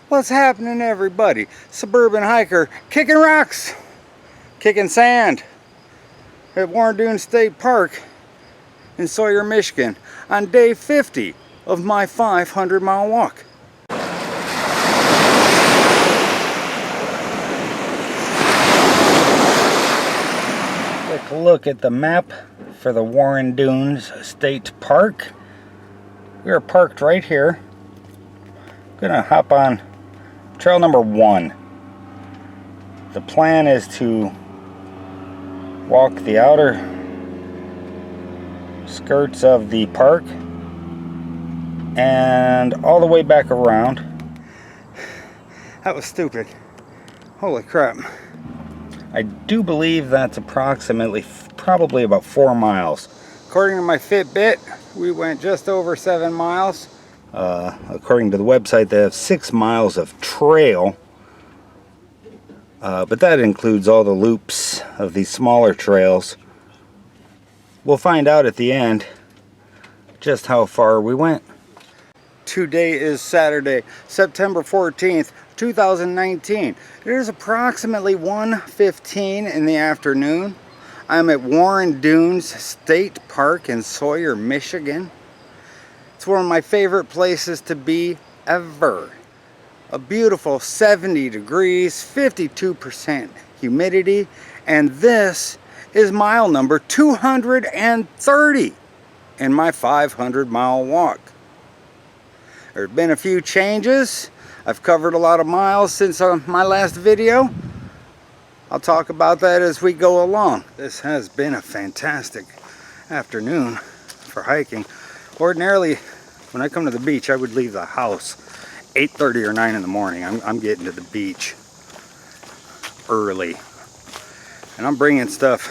What's happening, everybody? Suburban Hiker kicking rocks, kicking sand at Warren Dunes State Park in Sawyer, Michigan on day 50 of my 500-mile walk. Quick look at the map for the Warren Dunes State Park. We are parked right here. Gonna hop on trail number 1. The plan is to walk the outer skirts of the park and all the way back around. That was stupid. Holy crap. I do believe that's approximately probably about 4 miles. According to my Fitbit, we went just over 7 miles. According to the website, they have 6 miles of trail, but that includes all the loops of these smaller trails. We'll find out at the end just how far we went. Today is Saturday, September 14th, 2019. It is approximately 1:15 in the afternoon. I'm at Warren Dunes State Park in Sawyer, Michigan. It's one of my favorite places to be ever. A beautiful 70 degrees, 52% humidity, and this is mile number 230 in my 500-mile walk. There have been a few changes. I've covered a lot of miles since my last video. I'll talk about that as we go along. This has been a fantastic afternoon for hiking. Ordinarily, when I come to the beach, I would leave the house 8:30 or 9 in the morning. I'm getting to the beach early. And I'm bringing stuff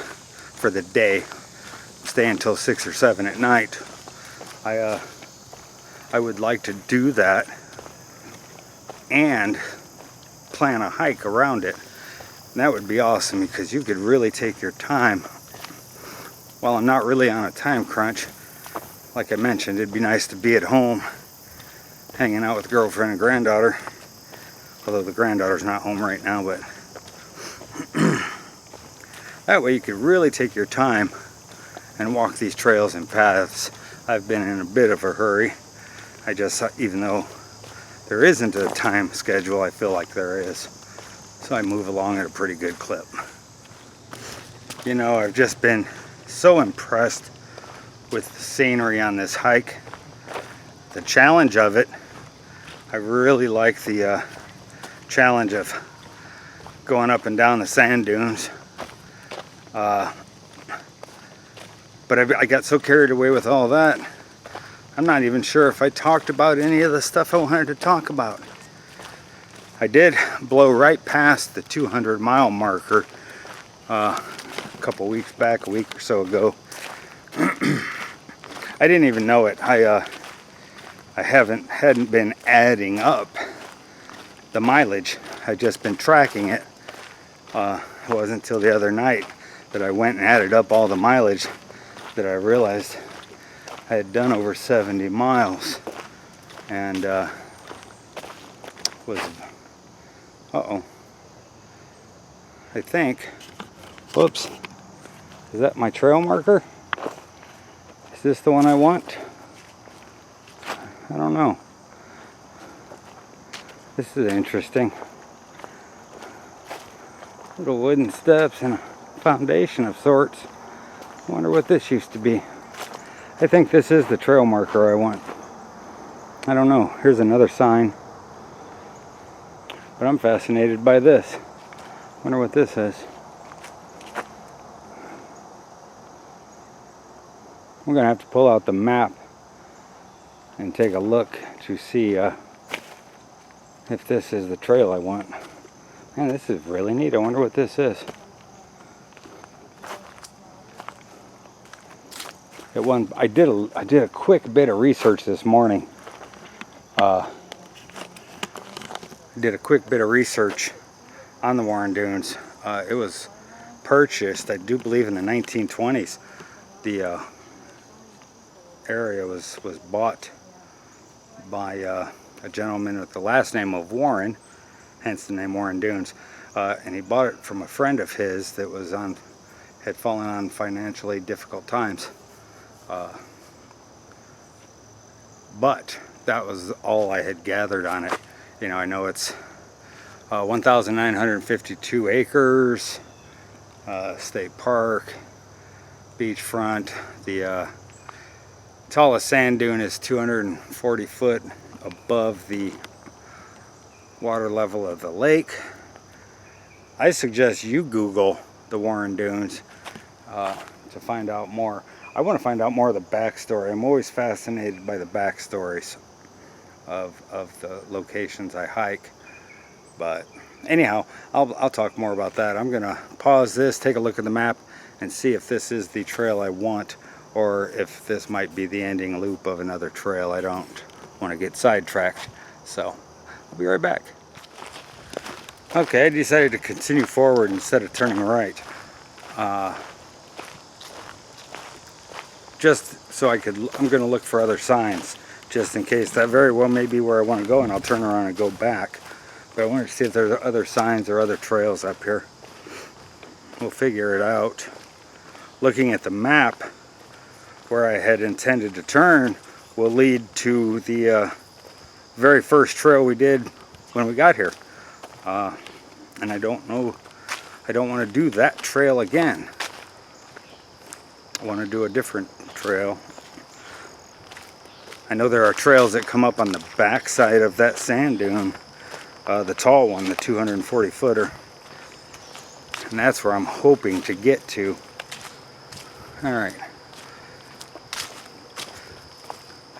for the day. Stay until 6 or 7 at night. I would like to do that and plan a hike around it. And that would be awesome because you could really take your time. While I'm not really on a time crunch, like I mentioned, it'd be nice to be at home hanging out with girlfriend and granddaughter. Although the granddaughter's not home right now, but that way you could really take your time and walk these trails and paths. I've been in a bit of a hurry. Even though there isn't a time schedule, I feel like there is. So I move along at a pretty good clip. You know, I've just been so impressed with the scenery on this hike. The challenge of it, I really like the challenge of going up and down the sand dunes. But I got so carried away with all that, I'm not even sure if I talked about any of the stuff I wanted to talk about. I did blow right past the 200-mile marker a couple weeks back, a week or so ago. I didn't even know it. I hadn't been adding up the mileage. I'd just been tracking it. It wasn't until the other night that I went and added up all the mileage that I realized I had done over 70 miles. And I think, whoops, is that my trail marker? Is this the one I want? I don't know. This is interesting. Little wooden steps and a foundation of sorts. I wonder what this used to be. I think this is the trail marker I want. I don't know. Here's another sign. But I'm fascinated by this. Wonder what this is. I'm gonna have to pull out the map and take a look to see if this is the trail I want. Man, this is really neat. I wonder what this is. I did a quick bit of research this morning. I did a quick bit of research on the Warren Dunes. It was purchased, I do believe, in the 1920s. The area was bought by a gentleman with the last name of Warren, hence the name Warren Dunes, and he bought it from a friend of his that was had fallen on financially difficult times. But that was all I had gathered on it. You know, I know it's 1,952 acres, state park, beachfront. The tallest sand dune is 240 foot above the water level of the lake. I suggest you Google the Warren Dunes to find out more. I want to find out more of the backstory. I'm always fascinated by the backstories of the locations I hike. But anyhow, I'll talk more about that. I'm gonna pause this, take a look at the map, and see if this is the trail I want, or if this might be the ending loop of another trail. I don't want to get sidetracked, so I'll be right back. Okay, I decided to continue forward instead of turning right. Just so I'm going to look for other signs, just in case. That very well may be where I want to go, and I'll turn around and go back. But I wanted to see if there's other signs or other trails up here. We'll figure it out. Looking at the map, where I had intended to turn will lead to the very first trail we did when we got here. And I don't want to do that trail again. I want to do a different trail. I know there are trails that come up on the back side of that sand dune, the tall one, the 240 footer, and that's where I'm hoping to get to. All right.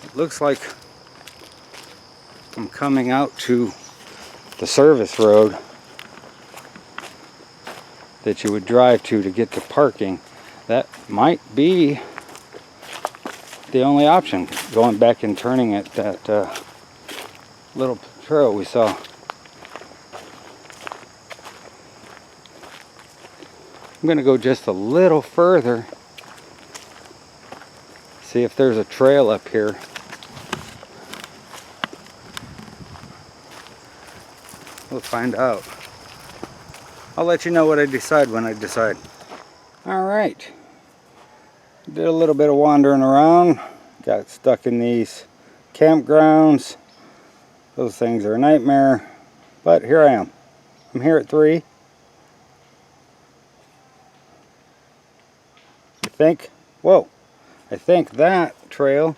It looks like I'm coming out to the service road that you would drive to get to parking. That might be the only option, going back and turning at that little trail we saw. I'm going to go just a little further, see if there's a trail up here. We'll find out. I'll let you know what I decide when I decide. Alright. Did a little bit of wandering around. Got stuck in these campgrounds. Those things are a nightmare. But here I am. I'm here at 3. I think that trail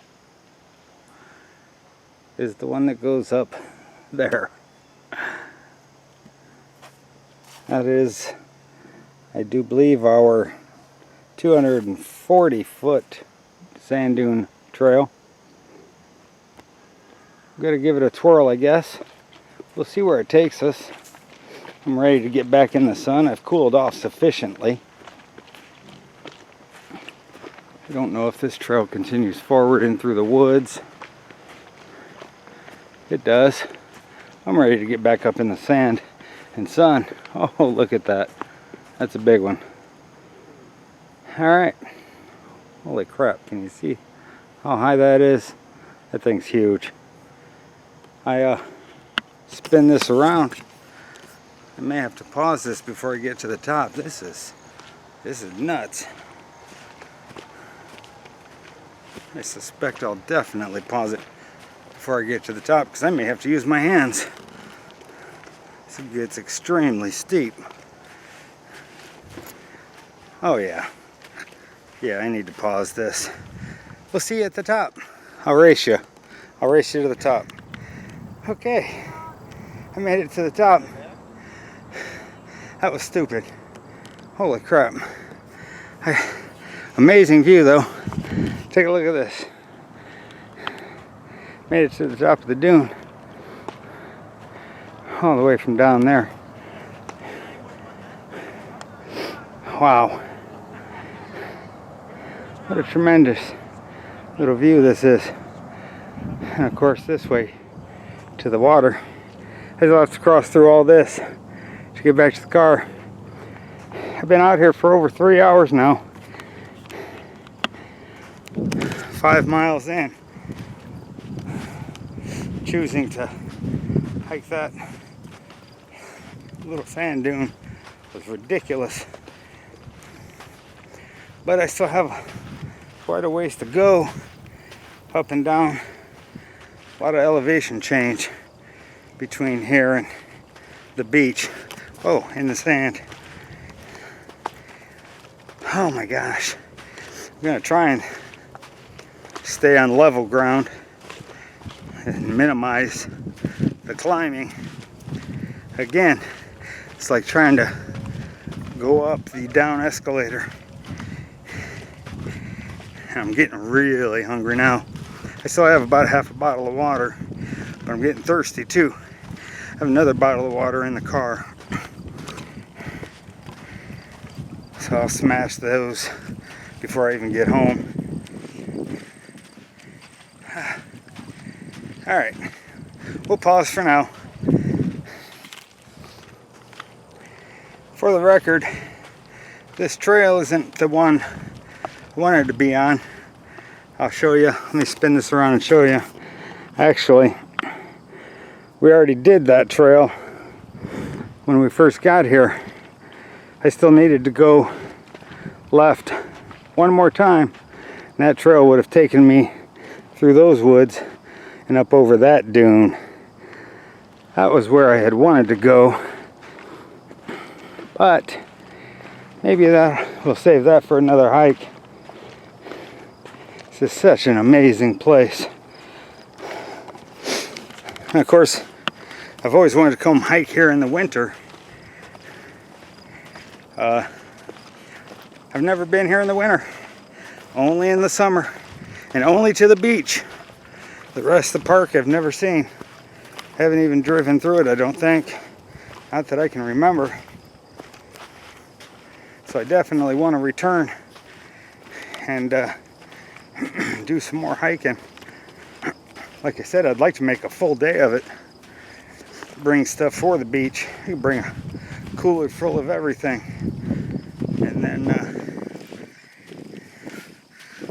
is the one that goes up there. That is, I do believe, our 240 foot sand dune trail. I'm going to give it a twirl, I guess. We'll see where it takes us. I'm ready to get back in the sun. I've cooled off sufficiently. I don't know if this trail continues forward in through the woods. It does. I'm ready to get back up in the sand and sun. Oh, look at that. That's a big one. Alright. Holy crap, can you see how high that is? That thing's huge. I spin this around. I may have to pause this before I get to the top. This is nuts. I suspect I'll definitely pause it before I get to the top, because I may have to use my hands. It's extremely steep. Oh yeah. Yeah, I need to pause this. We'll see you at the top. I'll race you. I'll race you to the top. Okay. I made it to the top. That was stupid. Holy crap. Amazing view though. Take a look at this. Made it to the top of the dune. All the way from down there. Wow. What a tremendous little view this is. And of course this way to the water. I still have to cross through all this to get back to the car. I've been out here for over 3 hours now. 5 miles in. choosing to hike that little sand dune was ridiculous. But I still have quite a ways to go up and down. A lot of elevation change between here and the beach. Oh, in the sand. Oh my gosh. I'm gonna try and stay on level ground and minimize the climbing. Again, it's like trying to go up the down escalator. I'm getting really hungry now. I still have about half a bottle of water, but I'm getting thirsty too. I have another bottle of water in the car, so I'll smash those before I even get home. All right, we'll pause for now. For the record, this trail isn't the one I wanted to be on. I'll show you. Let me spin this around and show you. Actually, we already did that trail when we first got here. I still needed to go left one more time, and that trail would have taken me through those woods and up over that dune. That was where I had wanted to go, but maybe that we'll save that for another hike. This is such an amazing place. And of course, I've always wanted to come hike here in the winter. I've never been here in the winter, only in the summer, and only to the beach. The rest of the park I've never seen. Haven't even driven through it, I don't think. Not that I can remember. So I definitely want to return and do some more hiking. Like I said, I'd like to make a full day of it. Bring stuff for the beach. You can bring a cooler full of everything. And then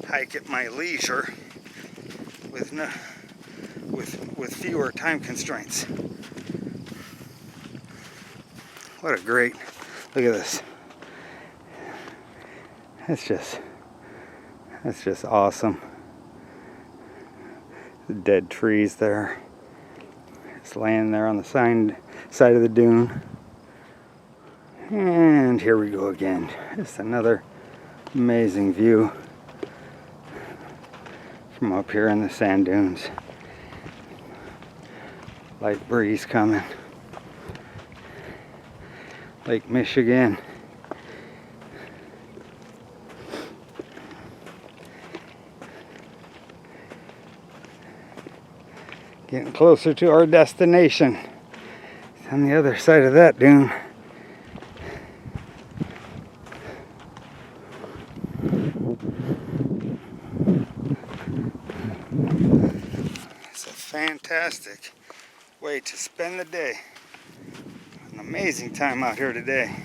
hike at my leisure with fewer time constraints. What a great, look at this. That's just awesome. The dead trees there. Just laying there on the side of the dune. And here we go again. Just another amazing view from up here in the sand dunes. Light breeze coming. Lake Michigan. Getting closer to our destination. It's on the other side of that dune. It's a fantastic way to spend the day. An amazing time out here today.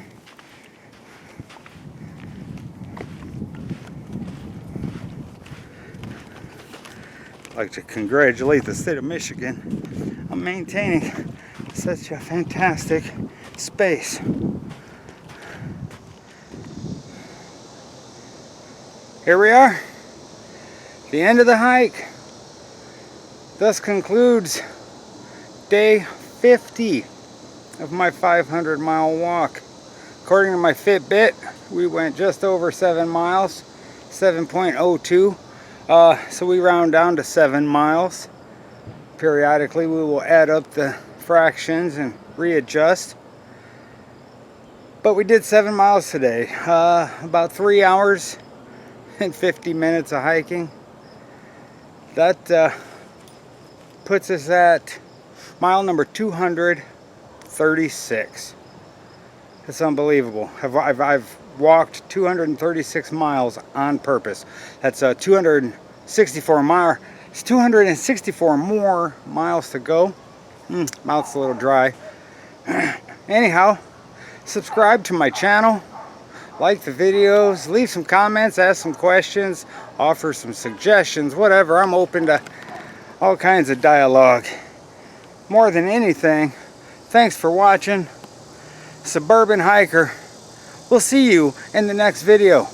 I'd like to congratulate the state of Michigan on maintaining such a fantastic space. Here we are, the end of the hike. Thus concludes day 50 of my 500-mile walk. According to my Fitbit, we went just over 7 miles, 7.02. So we round down to 7 miles. Periodically we will add up the fractions and readjust. But we did 7 miles today. About 3 hours and 50 minutes of hiking. That puts us at mile number 236. It's unbelievable. I've walked 236 miles on purpose. That's 264 miles. It's 264 more miles to go. Mouth's a little dry. Anyhow, subscribe to my channel, like the videos, leave some comments, ask some questions, offer some suggestions, whatever. I'm open to all kinds of dialogue. more than anything, thanks for watching. Suburban Hiker. We'll see you in the next video.